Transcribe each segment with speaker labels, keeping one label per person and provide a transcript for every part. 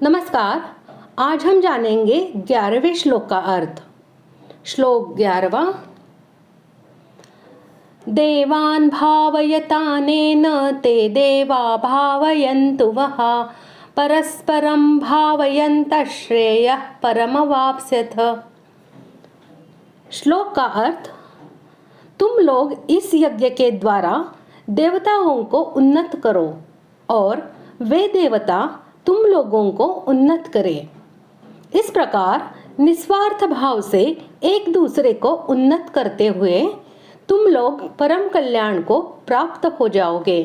Speaker 1: नमस्कार। आज हम जानेंगे 11वें श्लोक का अर्थ। श्लोक 11वां। देवान् भावयतानेन ते देवा भावयन्तु वः परस्परं भावयन्तः श्रेयः परमवाप्स्यथ। श्लोक का अर्थ, तुम लोग इस यज्ञ के द्वारा देवताओं को उन्नत करो और वे देवता तुम लोगों को उन्नत करें। इस प्रकार निस्वार्थ भाव से एक दूसरे को उन्नत करते हुए तुम लोग परम कल्याण को प्राप्त हो जाओगे।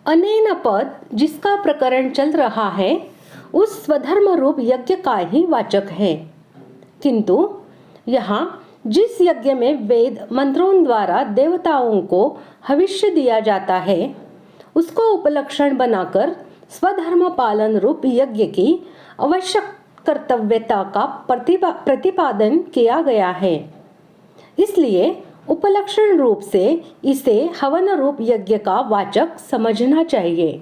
Speaker 1: अनेन पद जिसका प्रकरण चल रहा है उस स्वधर्म रूप यज्ञ का ही वाचक है, किंतु यहाँ जिस यज्ञ में वेद मंत्रों द्वारा देवताओं को हविष्य दिया जाता है उसको उपलक्षण बनाकर स्वधर्म पालन रूप यज्ञ की आवश्यक कर्तव्यता का प्रतिपादन किया गया है। इसलिए उपलक्षण रूप से इसे हवन रूप यज्ञ का वाचक समझना चाहिए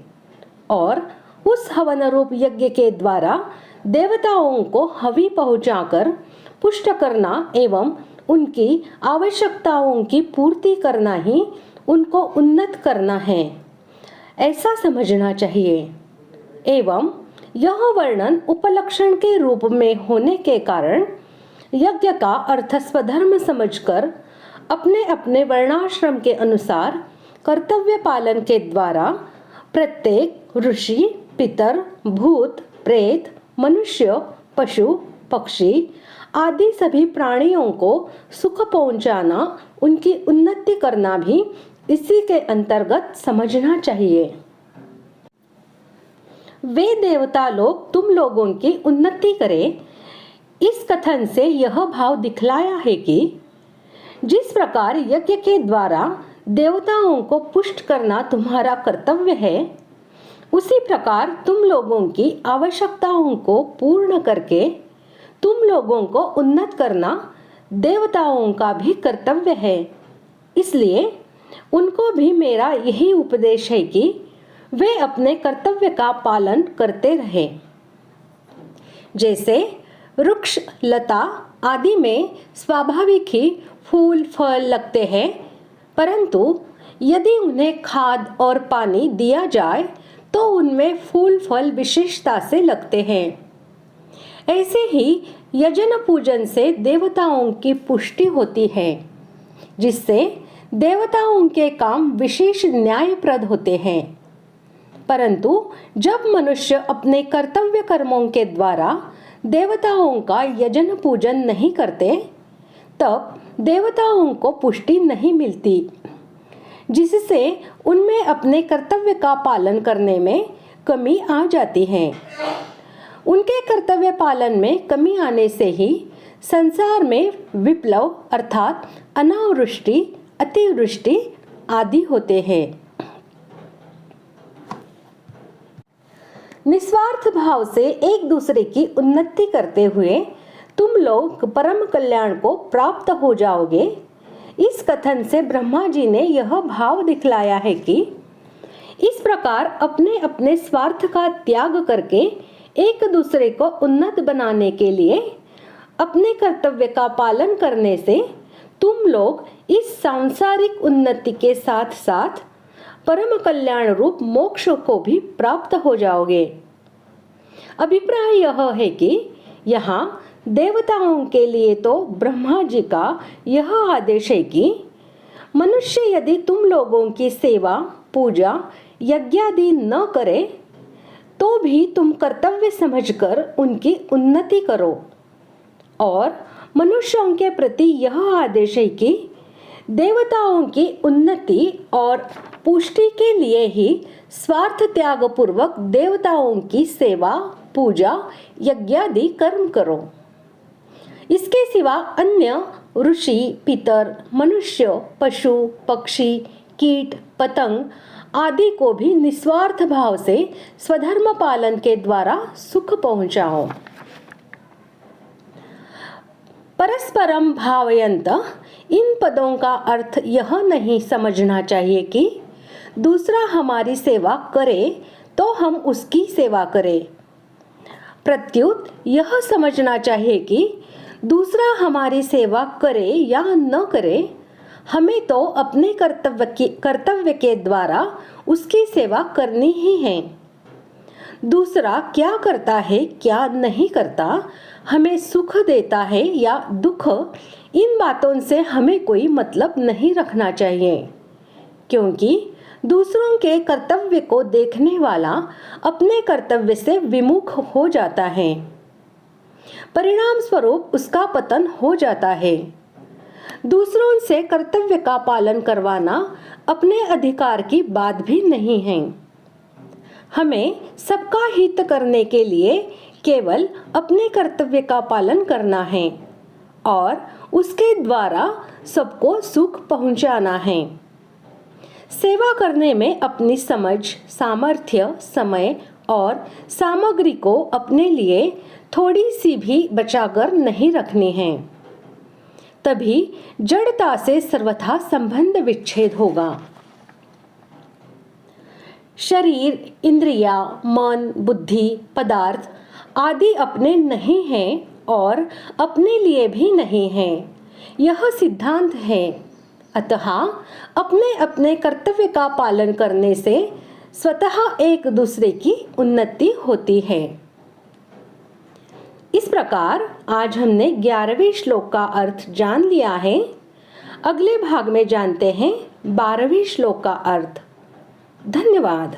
Speaker 1: और उस हवन रूप यज्ञ के द्वारा देवताओं को हवि पहुंचाकर पुष्ट करना एवं उनकी आवश्यकताओं की पूर्ति करना ही उनको उन्नत करना है, ऐसा समझना चाहिए। एवं यह वर्णन उपलक्षण के रूप में होने के कारण यज्ञ का अर्थ स्वधर्म समझकर अपने अपने वर्णाश्रम के अनुसार कर्तव्य पालन के द्वारा प्रत्येक ऋषि, पितर, भूत, प्रेत, मनुष्य, पशु, पक्षी आदि सभी प्राणियों को सुख पहुंचाना, उनकी उन्नति करना भी इसी के अंतर्गत समझना चाहिए। वे देवता लोग तुम लोगों की उन्नति करें, इस कथन से यह भाव दिखलाया है कि जिस प्रकार यज्ञ के द्वारा देवताओं को पुष्ट करना तुम्हारा कर्तव्य है, उसी प्रकार तुम लोगों की आवश्यकताओं को पूर्ण करके तुम लोगों को उन्नत करना देवताओं का भी कर्तव्य है। इसलिए उनको भी मेरा यही उपदेश है कि वे अपने कर्तव्य का पालन करते रहे। जैसे वृक्ष, लता आदि में स्वाभाविक ही फूल फल लगते हैं, परंतु यदि उन्हें खाद और पानी दिया जाए तो उनमें फूल फल विशेषता से लगते हैं। ऐसे ही यजन पूजन से देवताओं की पुष्टि होती है, जिससे देवताओं के काम विशेष न्यायप्रद होते हैं। परंतु जब मनुष्य अपने कर्तव्य कर्मों के द्वारा देवताओं का यजन पूजन नहीं करते, तब देवताओं को पुष्टि नहीं मिलती, जिससे उनमें अपने कर्तव्य का पालन करने में कमी आ जाती है। उनके कर्तव्य पालन में कमी आने से ही संसार में विप्लव अर्थात अनावृष्टि, अतिवृष्टि आदि होते हैं। निस्वार्थ भाव से एक दूसरे की उन्नति करते हुए तुम लोग परम कल्याण को प्राप्त हो जाओगे। इस कथन से ब्रह्मा जी ने यह भाव दिखलाया है कि इस प्रकार अपने अपने स्वार्थ का त्याग करके एक दूसरे को उन्नत बनाने के लिए अपने कर्तव्य का पालन करने से तुम लोग इस सांसारिक उन्नति के साथ साथ परम कल्याण रूप मोक्ष को भी प्राप्त हो जाओगे। अभिप्राय यह है कि यहाँ देवताओं के लिए तो ब्रह्मा जी का यह आदेश है कि मनुष्य यदि तुम लोगों की सेवा, पूजा, यज्ञादि न करे तो भी तुम कर्तव्य समझकर उनकी उन्नति करो, और मनुष्यों के प्रति यह आदेश है कि देवताओं की उन्नति और पुष्टि के लिए ही स्वार्थ त्याग पूर्वक देवताओं की सेवा, पूजा, यज्ञादि कर्म करो। इसके सिवा अन्य ऋषि, पितर, मनुष्य, पशु, पक्षी, कीट, पतंग आदि को भी निस्वार्थ भाव से स्वधर्म पालन के द्वारा सुख पहुंचाओ। परस्परम भावयन्त, इन पदों का अर्थ यह नहीं समझना चाहिए कि दूसरा हमारी सेवा करे तो हम उसकी सेवा करें। प्रत्युत यह समझना चाहिए कि दूसरा हमारी सेवा करे या न करे, हमें तो अपने कर्तव्य के द्वारा उसकी सेवा करनी ही है। दूसरा क्या करता है क्या नहीं करता, हमें सुख देता है या दुख, इन बातों से हमें कोई मतलब नहीं रखना चाहिए, क्योंकि दूसरों के कर्तव्य को देखने वाला अपने कर्तव्य से विमुख हो जाता है। परिणाम स्वरूप उसका पतन हो जाता है। दूसरों से कर्तव्य का पालन करवाना अपने अधिकार की बात भी नहीं है। हमें सबका हित करने के लिए केवल अपने कर्तव्य का पालन करना है और उसके द्वारा सबको सुख पहुंचाना है। सेवा करने में अपनी समझ, सामर्थ्य, समय और सामग्री को अपने लिए थोड़ी सी भी बचाकर नहीं रखनी है, तभी जड़ता से सर्वथा संबंध विच्छेद होगा। शरीर, इंद्रिया, मन, बुद्धि, पदार्थ आदि अपने नहीं हैं और अपने लिए भी नहीं हैं, यह सिद्धांत है। अतः अपने अपने कर्तव्य का पालन करने से स्वतः एक दूसरे की उन्नति होती है। इस प्रकार आज हमने 11वें श्लोक का अर्थ जान लिया है। अगले भाग में जानते हैं 12वें श्लोक का अर्थ। धन्यवाद।